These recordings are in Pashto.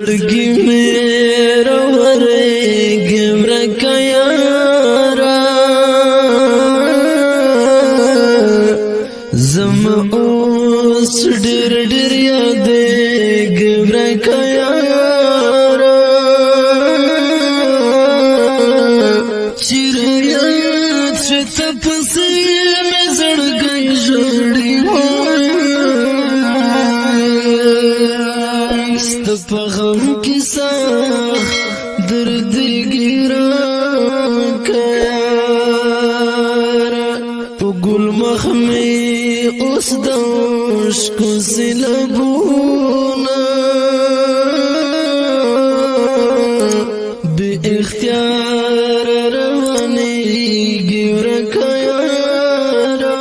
زړګي مې راورېږي ورکه یاره زما اوس ډېر ډېر یادېږي ورکه یاره چیرې یاد شوې ته پسې مې زړګی ژړي په غم کې سخت دردېږي راکه یاره په ګل مخ مې اوس د اوښکو سیلابونه بې اختیاره روانېږي ورکه یاره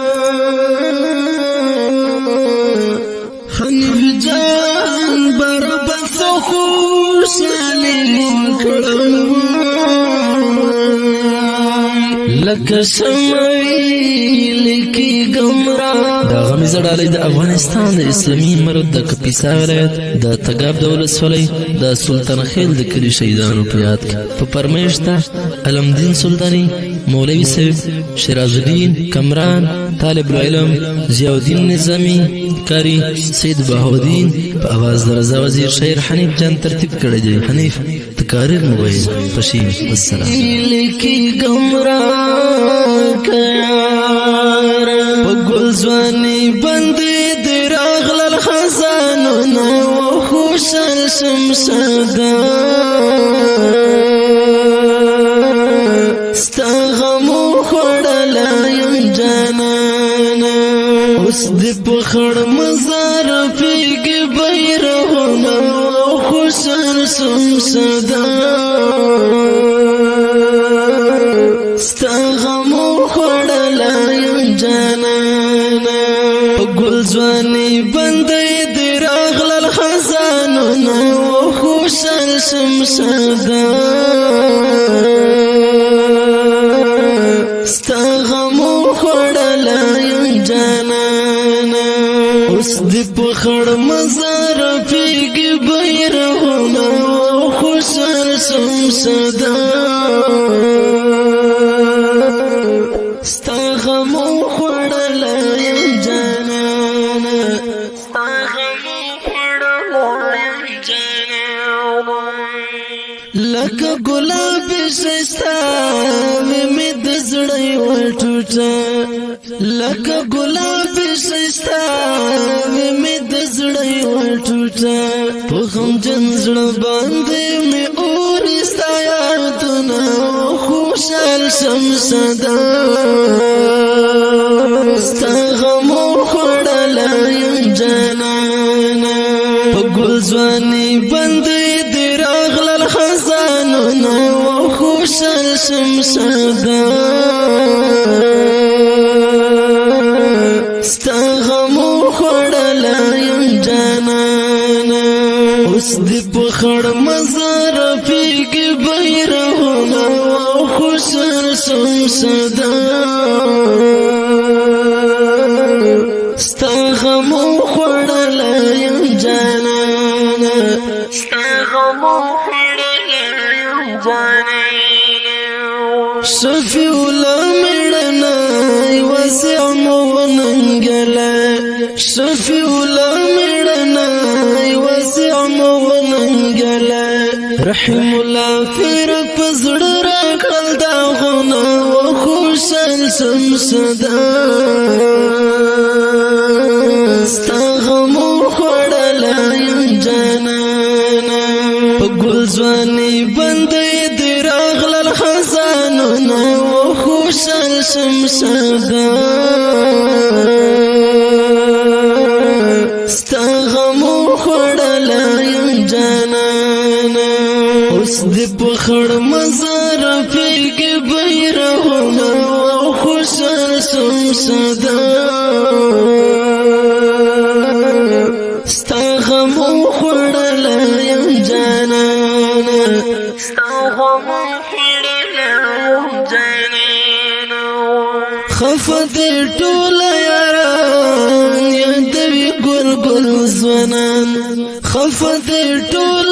حنیف جان برابر خوشحالي وکړم لکه شمعي لیکي ګمرا دا غمي زړالۍ د افغانستان د اسلامي امارت د کپیسا ولایت د تګاب د ولسوالۍ د سلطان خیل د کلي شهیدانو په یاد کې په فرمایش ته علمدین سلطاني مولوي صاحب شیراز الدین کمران طالب العلم ضیاء الدین نظامی کاری سید بهاودین په आवाज د رضا وزیر شاعر حنیف جان ترتیب کړی دی حنیف تکاریر موبایل پشین والسلام لیکي ګمرا کار په ګل ځواني باندې دراغل الخزانونه خوشال شمشدا ستغمو خړلایم جانانا اوس دې په خړ مزار پیږي بیرغونه خوشال شمشدا ستغمو خړلایم جانانا په ګل ځواني باندې دراغل الخزانونه خوشال شمشدا ستغمو خړلایم جانانا اوس دې په خړ مزار پیږي بیرغونه خوشال شمشدا ستغمو خړلایم جانانا ستغمو خړلایم جانانا لکه ګلاب شستا مې د زړه وټوټه لکه ګلاب شستا مې د زړه وټوټه په غم جن زړه باندې مې اور ستا یادونه خوشال شمشدا ستا غمو خړلایم جانانا په ګل ځواني باندې دراغل الخزانونه خوشال شمشدا ستا غمو خړلایم جانانا اوس دې په خړ مزار پیږي بیرغونه خوشال شمشدا ستا غمو خړلایم جانانا ستا غمو خړلایم جانانا شفیع الله مړنا وسع موننګلا شفیع الله مړنا وسع موننګلا رحم الله فیر پزړ راکړل دا غونه خوشال شمشدا ستغمو خړلایم جانانا په ګل ځواني باندې دراغل الخزانونه خوشال شمشدا ستغمو خړلایم جانانا اوس دې په خړ مزار پیږي بیرغونه خوشال شمشدا ستغمو خړلایم جانانا ستغمو خړلایم جانانا خفت ټول یاران یادوي ګل ګل ځوانان خفت ټول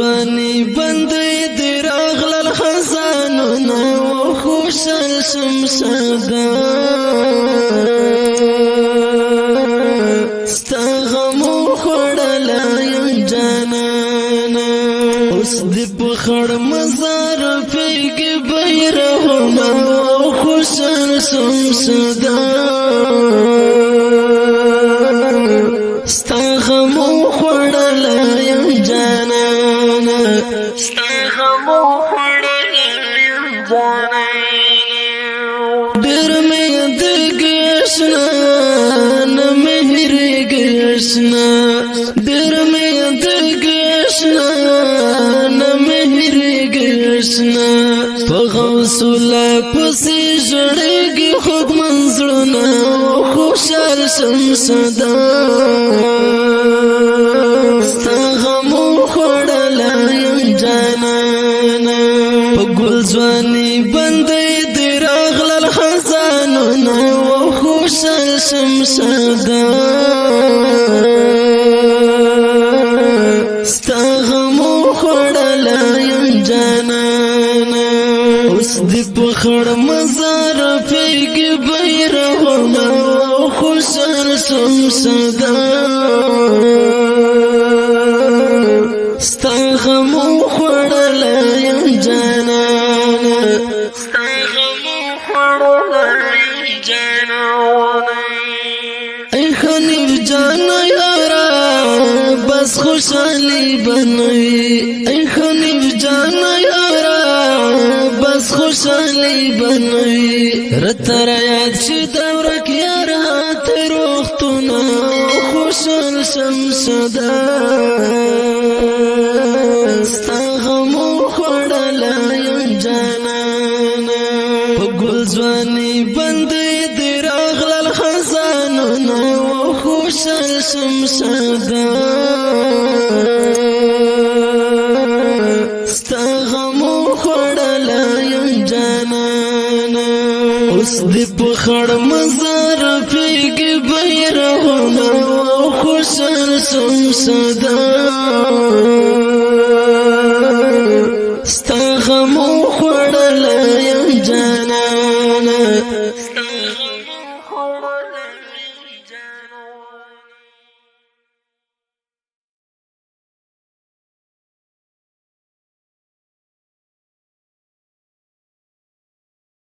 ځواني بندې دې راغلل خزانونه وخوشل شم صدا ستا غم وخوړلی یم جانانه اوس دې په خړ مزار پیږي بیرغونه وخوشل شم صدا ستا غم وخوړلی یم جانانه ستا غم وخوړلی یم جانانه ډېر مې یادېږي اشنا نه مې هېرېږي اشنا ډېر مې یادېږي اشنا نه مې هېرېږي اشنا په غوث الله پسې ژړېږي خوږمن زړونه خوشحال شم صدا ستا غم وخوړلی یم جانانه په ګل ځواني بندې دې راغلل خزانونه وخوشحال شم صدا ستا غم وخوړلی یم جانانه اوس دې په خړ مزار پیږي بیرغونه وخوشحال شم صدا ستا غم وخوړلی یم جانانه ستا غم وخوړلی یم جانانه ای حنیف جانه یاره بس خوشحالي بنوي ای حنیف جانه یاره بس خوشحالي بنوي رتر یاد شي د ورکه یاره تر وختونه خوشحال شم صدا ستا غم وخوړلی یم جانانه په ګل ځواني بندې دې راغلل خزانونه وخوشحال شم صدا ستا غم وخوړلی یم جانانه اوس دې په خړ مزار پیږي بیرغونه وخوشحال شم صدا